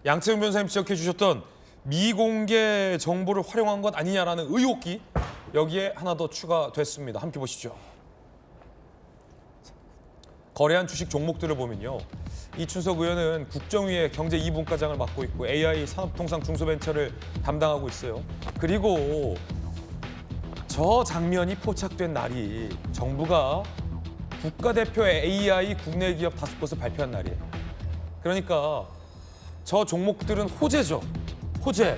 양태형 변호사님 지적해 주셨던 미공개 정보를 활용한 것 아니냐라는 의혹이 여기에 하나 더 추가됐습니다. 함께 보시죠. 거래한 주식 종목들을 보면요. 이춘석 의원은 국정위의 경제 2분과장을 맡고 있고 AI 산업통상 중소벤처를 담당하고 있어요. 그리고 저 장면이 포착된 날이 정부가 국가대표 AI 국내 기업 5곳을 발표한 날이에요. 그러니까 저 종목들은 호재죠. 호재.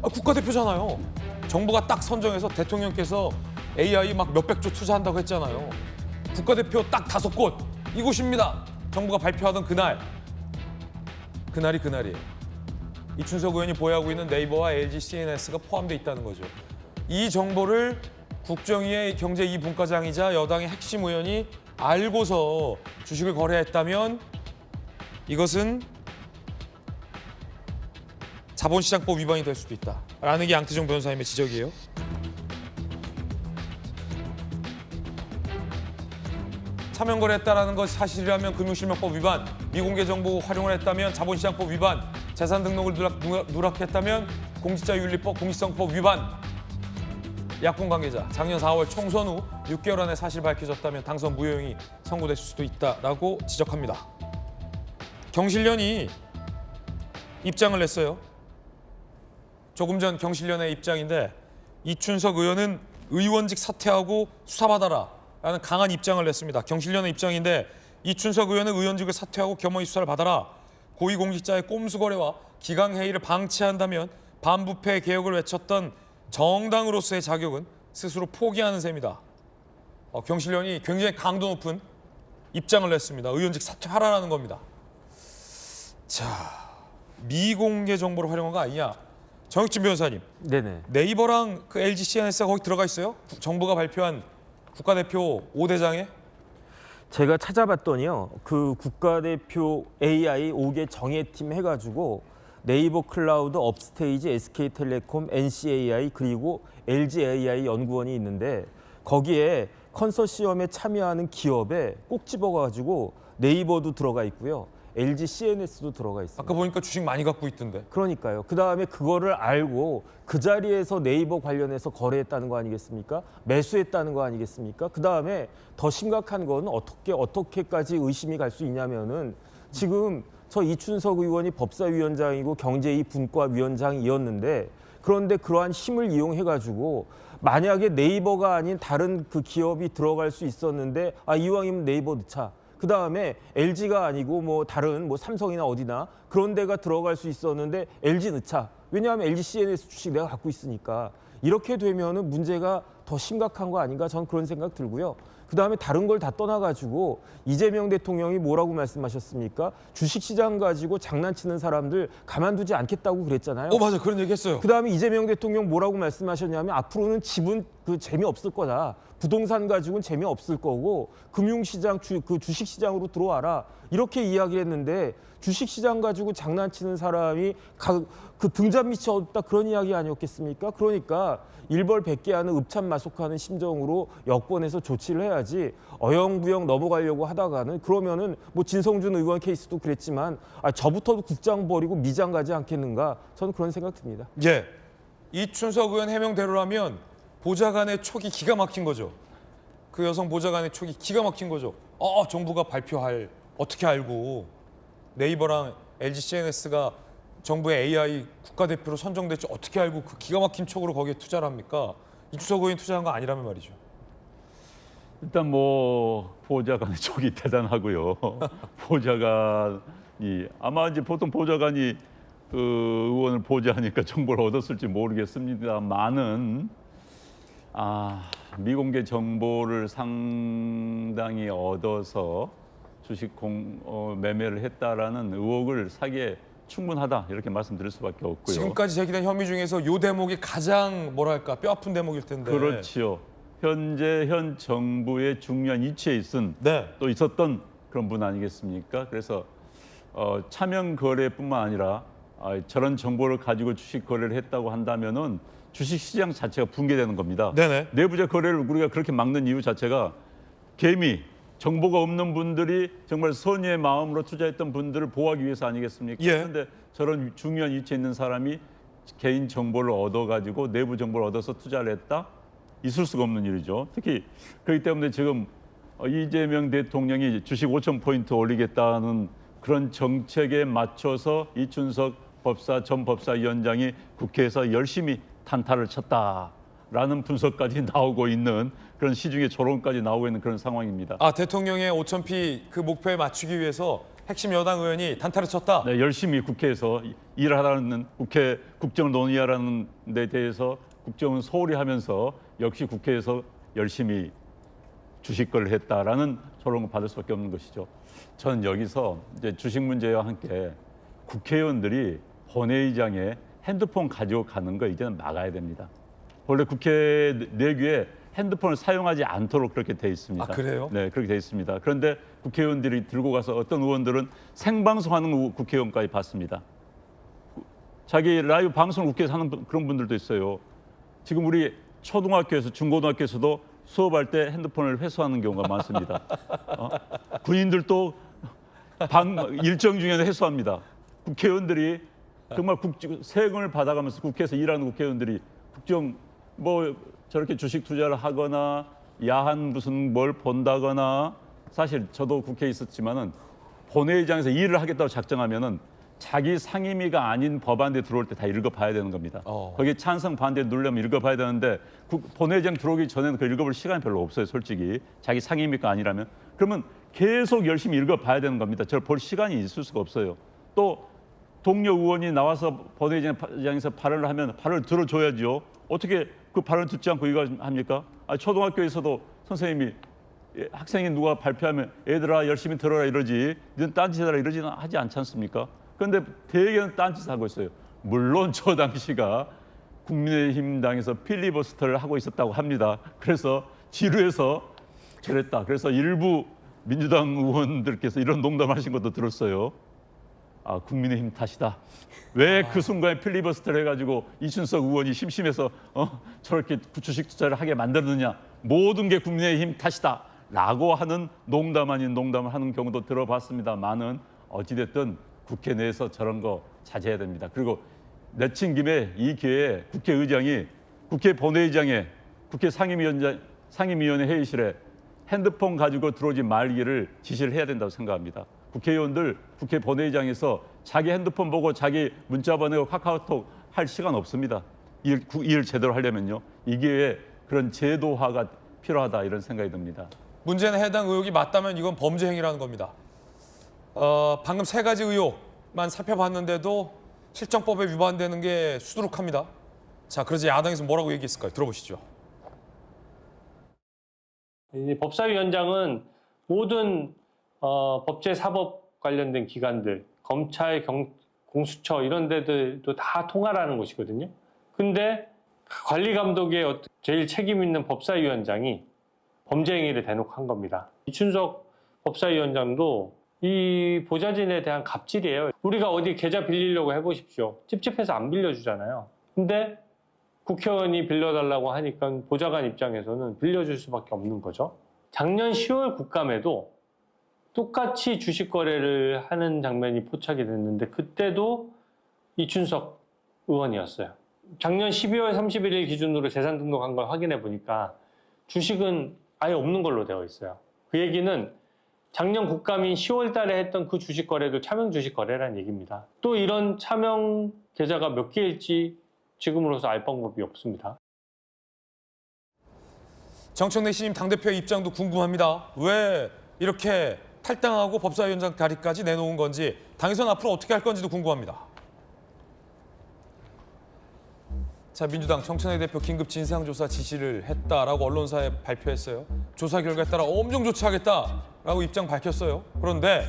국가대표잖아요. 정부가 딱 선정해서 대통령께서 AI 막 몇백조 투자한다고 했잖아요. 국가대표 딱 5곳. 이곳입니다. 정부가 발표하던 그날. 그날이에요. 이춘석 의원이 보유하고 있는 네이버와 LG, CNS가 포함되어 있다는 거죠. 이 정보를 국정위의 경제 2분과장이자 여당의 핵심 의원이 알고서 주식을 거래했다면 이것은 자본시장법 위반이 될 수도 있다라는 게 양태종 변호사님의 지적이에요. 차명거래했다라는 것이 사실이라면 금융실명법 위반, 미공개 정보 활용을 했다면 자본시장법 위반, 재산 등록을 누락했다면 공직자윤리법, 공직성법 위반. 야권 관계자, 작년 4월 총선 후 6개월 안에 사실 밝혀졌다면 당선 무효형이 선고될 수도 있다라고 지적합니다. 경실련이 입장을 냈어요. 조금 전 경실련의 입장인데 이춘석 의원은 의원직 사퇴하고 수사받아라 라는 강한 입장을 냈습니다. 경실련의 입장인데 이춘석 의원은 의원직을 사퇴하고 겸허히 수사를 받아라. 고위공직자의 꼼수 거래와 기강회의를 방치한다면 반부패 개혁을 외쳤던 정당으로서의 자격은 스스로 포기하는 셈이다. 경실련이 굉장히 강도 높은 입장을 냈습니다. 의원직 사퇴하라는 겁니다. 자, 미공개 정보를 활용한 거 아니냐. 정혁진 변호사님. 네네. 네이버랑 그 LG, CNS가 거기 들어가 있어요? 정부가 발표한 국가대표 5대장에? 제가 찾아봤더니요. 그 국가대표 AI 5개 정예팀 해가지고 네이버 클라우드, 업스테이지, SK텔레콤, NCAI 그리고 LGAI 연구원이 있는데 거기에 컨소시엄에 참여하는 기업에 꼭 집어가지고 네이버도 들어가 있고요. LG CNS도 들어가 있습니다. 아까 보니까 주식 많이 갖고 있던데. 그러니까요. 그다음에 그거를 알고 그 자리에서 네이버 관련해서 거래했다는 거 아니겠습니까? 매수했다는 거 아니겠습니까? 그다음에 더 심각한 건 어떻게까지 의심이 갈 수 있냐면은 지금 저 이춘석 의원이 법사위원장이고 경제위 분과위원장이었는데 그런데 그러한 힘을 이용해가지고 만약에 네이버가 아닌 다른 그 기업이 들어갈 수 있었는데 이왕이면 네이버 넣자. 그 다음에 LG가 아니고 뭐 다른 뭐 삼성이나 어디나 그런 데가 들어갈 수 있었는데 LG 넣자. 왜냐하면 LG CNS 주식 내가 갖고 있으니까 이렇게 되면은 문제가 더 심각한 거 아닌가 저는 그런 생각 들고요. 그 다음에 다른 걸 다 떠나가지고 이재명 대통령이 뭐라고 말씀하셨습니까? 주식시장 가지고 장난치는 사람들 가만두지 않겠다고 그랬잖아요. 맞아. 그런 얘기 했어요. 그 다음에 이재명 대통령 뭐라고 말씀하셨냐면 앞으로는 집은 재미없을 거다. 부동산 가지고는 재미없을 거고 금융시장, 주식시장으로 들어와라. 이렇게 이야기를 했는데 주식시장 가지고 장난치는 사람이 그 등잔 밑이 없다 그런 이야기 아니었겠습니까? 그러니까 일벌백계하는 읍참마속하는 심정으로 여권에서 조치를 해야지 어영부영 넘어가려고 하다가는 그러면은 뭐 진성준 의원 케이스도 그랬지만 저부터도 국장 버리고 미장 가지 않겠는가 저는 그런 생각 듭니다. 예, 이춘석 의원 해명대로라면 보좌관의 촉이 기가 막힌 거죠. 그 여성 보좌관의 촉이 기가 막힌 거죠. 정부가 발표할 어떻게 알고 네이버랑 LG CNS가 정부의 AI 국가대표로 선정될지 어떻게 알고 그 기가 막힌 촉으로 거기에 투자를 합니까? 이춘석 의원이 투자한 거 아니라면 말이죠. 일단 뭐 보좌관의 촉이 대단하고요. 보좌관이 아마 이제 보통 보좌관이 그 의원을 보좌하니까 정보를 얻었을지 모르겠습니다만은 미공개 정보를 상당히 얻어서 주식 매매를 했다라는 의혹을 사기에 충분하다 이렇게 말씀드릴 수밖에 없고요. 지금까지 제기된 혐의 중에서 이 대목이 가장 뭐랄까 뼈아픈 대목일 텐데. 그렇지요. 현 정부의 중요한 이치에 또 있었던 그런 분 아니겠습니까? 그래서 차명 거래뿐만 아니라 저런 정보를 가지고 주식 거래를 했다고 한다면은 주식 시장 자체가 붕괴되는 겁니다. 네네. 내부자 거래를 우리가 그렇게 막는 이유 자체가 개미 정보가 없는 분들이 정말 선의의 마음으로 투자했던 분들을 보호하기 위해서 아니겠습니까? 예. 그런데 저런 중요한 위치에 있는 사람이 개인 정보를 얻어가지고 내부 정보를 얻어서 투자를 했다? 있을 수가 없는 일이죠. 특히 그렇기 때문에 지금 이재명 대통령이 주식 5,000포인트 올리겠다는 그런 정책에 맞춰서 이춘석 전 법사위원장이 국회에서 열심히 탄타를 쳤다라는 분석까지 나오고 있는 그런 시중에 조론까지 나오고 있는 그런 상황입니다. 아, 대통령의 5,000피 그 목표에 맞추기 위해서 핵심 여당 의원이 단타를 쳤다. 네, 열심히 국회에서 일하라는 국회 국정을 논의하라는 데 대해서 국정은 소홀히 하면서 역시 국회에서 열심히 주식거래를 했다라는 조롱을 받을 수밖에 없는 것이죠. 저는 여기서 이제 주식 문제와 함께 국회의원들이 본회의장에 핸드폰 가지고 가는 거 이제는 막아야 됩니다. 원래 국회 내규에 핸드폰을 사용하지 않도록 그렇게 돼 있습니다. 아, 그래요? 네, 그렇게 돼 있습니다. 그런데 국회의원들이 들고 가서 어떤 의원들은 생방송하는 국회의원까지 봤습니다. 자기 라이브 방송을 국회에서 하는 그런 분들도 있어요. 지금 우리 초등학교에서 중고등학교에서도 수업할 때 핸드폰을 회수하는 경우가 많습니다. 군인들도 일정 중에는 회수합니다. 국회의원들이 정말 세금을 받아가면서 국회에서 일하는 국회의원들이 국정 뭐 저렇게 주식 투자를 하거나 야한 무슨 뭘 본다거나 사실 저도 국회에 있었지만은 본회의장에서 일을 하겠다고 작정하면은 자기 상임위가 아닌 법안에 들어올 때 다 읽어봐야 되는 겁니다. 거기에 찬성 반대 누르려면 읽어봐야 되는데 본회의장 들어오기 전에는 그 읽어볼 시간이 별로 없어요. 솔직히 자기 상임위가 아니라면 그러면 계속 열심히 읽어봐야 되는 겁니다. 저를 볼 시간이 있을 수가 없어요. 또 동료 의원이 나와서 본회의장에서 발언을 하면 발언을 들어줘야죠. 어떻게 그 발언 듣지 않고 이거 합니까? 초등학교에서도 선생님이 학생이 누가 발표하면 애들아 열심히 들어라 이러지 너는 딴짓해라 이러지는 하지 않지 않습니까? 그런데 대개는 딴짓을 하고 있어요. 물론 저 당시가 국민의힘 당에서 필리버스터를 하고 있었다고 합니다. 그래서 지루해서 저랬다. 그래서 일부 민주당 의원들께서 이런 농담하신 것도 들었어요. 아, 국민의힘 탓이다. 왜 그 순간에 필리버스터를 해가지고 이춘석 의원이 심심해서 저렇게 주식 투자를 하게 만들었느냐. 모든 게 국민의힘 탓이다. 라고 하는 농담 아닌 농담을 하는 경우도 들어봤습니다만은 어찌됐든 국회 내에서 저런 거 자제해야 됩니다. 그리고 내친 김에 이 기회에 국회의장이 국회 본회의장에 국회 상임위원회 회의실에 핸드폰 가지고 들어오지 말기를 지시를 해야 된다고 생각합니다. 국회의원들 국회 본회의장에서 자기 핸드폰 보고 자기 문자 보내고 카카오톡 할 시간 없습니다. 일 제대로 하려면요. 이 기회에 그런 제도화가 필요하다 이런 생각이 듭니다. 문제는 해당 의혹이 맞다면 이건 범죄 행위라는 겁니다. 방금 세 가지 의혹만 살펴봤는데도 실정법에 위반되는 게 수두룩합니다. 자, 그래서 야당에서 뭐라고 얘기했을까요? 들어보시죠. 법사위원장은 모든 법제 사법 관련된 기관들, 검찰, 공수처 이런 데들도 다 통할하는 곳이거든요. 근데 관리 감독의 제일 책임 있는 법사위원장이 범죄 행위를 대놓고 한 겁니다. 이춘석 법사위원장도 이 보좌진에 대한 갑질이에요. 우리가 어디 계좌 빌리려고 해보십시오. 찝찝해서 안 빌려주잖아요. 근데 국회의원이 빌려달라고 하니까 보좌관 입장에서는 빌려줄 수밖에 없는 거죠. 작년 10월 국감에도 똑같이 주식 거래를 하는 장면이 포착이 됐는데 그때도 이춘석 의원이었어요. 작년 12월 31일 기준으로 재산 등록한 걸 확인해 보니까 주식은 아예 없는 걸로 되어 있어요. 그 얘기는 작년 국감인 10월 달에 했던 그 주식 거래도 차명 주식 거래라는 얘기입니다. 또 이런 차명 계좌가 몇 개일지 지금으로서 알 방법이 없습니다. 정청래 신임 당대표의 입장도 궁금합니다. 왜 이렇게 탈당하고 법사위원장 자리까지 내놓은 건지, 당에서는 앞으로 어떻게 할 건지도 궁금합니다. 자, 민주당 정청래 대표 긴급 진상조사 지시를 했다라고 언론사에 발표했어요. 조사 결과에 따라 엄정 조치하겠다라고 입장 밝혔어요. 그런데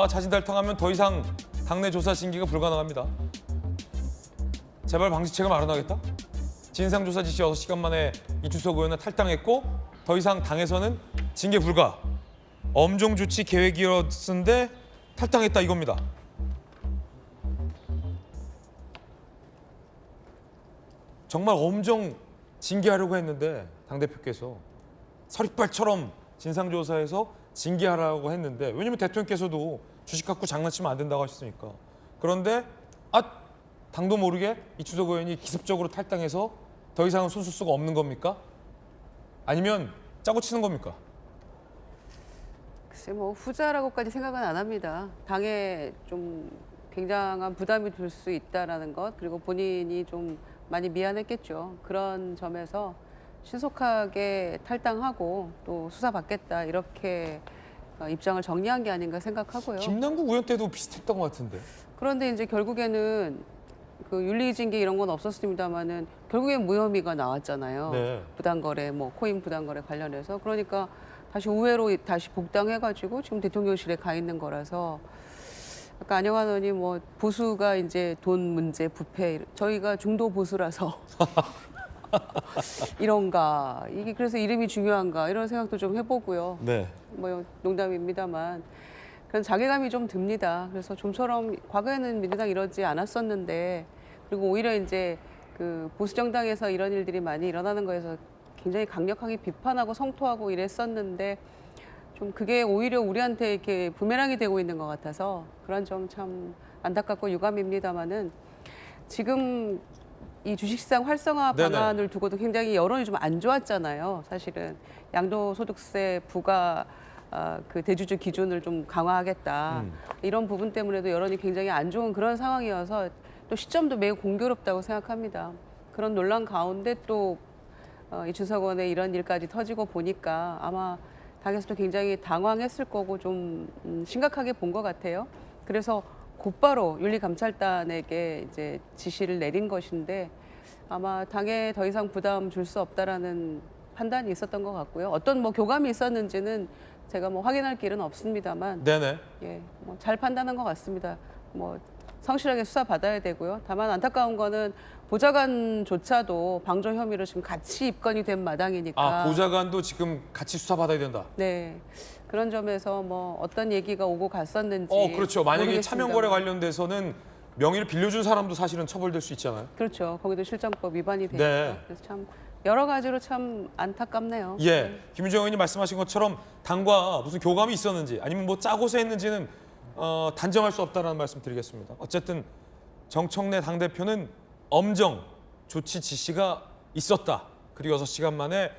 자진 탈당하면 더 이상 당내 조사 징계가 불가능합니다. 재발 방지책을 마련하겠다? 진상조사 지시 6시간 만에 이춘석 의원은 탈당했고 더 이상 당에서는 징계 불가. 엄정 조치 계획이었는데 탈당했다 이겁니다. 정말 엄정 징계하려고 했는데 당대표께서 서리빨처럼 진상조사에서 징계하라고 했는데 왜냐면 대통령께서도 주식 갖고 장난치면 안 된다고 하셨으니까. 그런데 당도 모르게 이춘석 의원이 기습적으로 탈당해서 더 이상은 손쓸 수가 없는 겁니까? 아니면 짜고 치는 겁니까? 글쎄 뭐 후자라고까지 생각은 안 합니다. 당에 좀 굉장한 부담이 될 수 있다라는 것, 그리고 본인이 좀 많이 미안했겠죠. 그런 점에서 신속하게 탈당하고 또 수사받겠다 이렇게 입장을 정리한 게 아닌가 생각하고요. 김남국 의원 때도 비슷했던 것 같은데. 그런데 이제 결국에는 그 윤리징계 이런 건 없었습니다만은 결국엔 무혐의가 나왔잖아요. 네. 부당거래, 뭐 코인 부당거래 관련해서. 그러니까 다시 우회로 다시 복당해가지고 지금 대통령실에 가 있는 거라서 아까 안영환 의원이 뭐 보수가 이제 돈 문제, 부패, 저희가 중도 보수라서 이런가, 이게 그래서 이름이 중요한가 이런 생각도 좀 해보고요. 네. 뭐 농담입니다만 그런 자괴감이 좀 듭니다. 그래서 좀처럼 과거에는 민주당 이러지 않았었는데, 그리고 오히려 이제 그 보수 정당에서 이런 일들이 많이 일어나는 거에서 굉장히 강력하게 비판하고 성토하고 이랬었는데 좀 그게 오히려 우리한테 이렇게 부메랑이 되고 있는 것 같아서 그런 점 참 안타깝고 유감입니다만은 지금 이 주식시장 활성화 네네. 방안을 두고도 굉장히 여론이 좀 안 좋았잖아요. 사실은 양도소득세 부과 그 대주주 기준을 좀 강화하겠다. 이런 부분 때문에도 여론이 굉장히 안 좋은 그런 상황이어서 또 시점도 매우 공교롭다고 생각합니다. 그런 논란 가운데 또 이춘석 의원의 이런 일까지 터지고 보니까 아마 당에서도 굉장히 당황했을 거고 좀 심각하게 본 것 같아요. 그래서 곧바로 윤리감찰단에게 이제 지시를 내린 것인데 아마 당에 더 이상 부담 줄 수 없다라는 판단이 있었던 것 같고요. 어떤 뭐 교감이 있었는지는 제가 뭐 확인할 길은 없습니다만, 네네. 예, 뭐 잘 판단한 것 같습니다. 뭐 성실하게 수사 받아야 되고요. 다만 안타까운 거는 보좌관조차도 방조 혐의로 지금 같이 입건이 된 마당이니까. 보좌관도 지금 같이 수사받아야 된다. 네. 그런 점에서 뭐 어떤 얘기가 오고 갔었는지. 그렇죠. 만약에 모르겠습니다만. 차명거래 관련돼서는 명의를 빌려준 사람도 사실은 처벌될 수 있잖아요. 그렇죠. 거기도 실정법 위반이 되니까. 네. 그래서 참 여러 가지로 참 안타깝네요. 예, 김윤정 의원이 말씀하신 것처럼 당과 무슨 교감이 있었는지 아니면 뭐 짜고서 했는지는 단정할 수 없다는 말씀 드리겠습니다. 어쨌든 정청래 당대표는 엄정 조치 지시가 있었다. 그리고 6시간 만에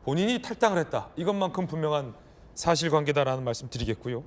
본인이 탈당을 했다. 이것만큼 분명한 사실관계다라는 말씀 드리겠고요.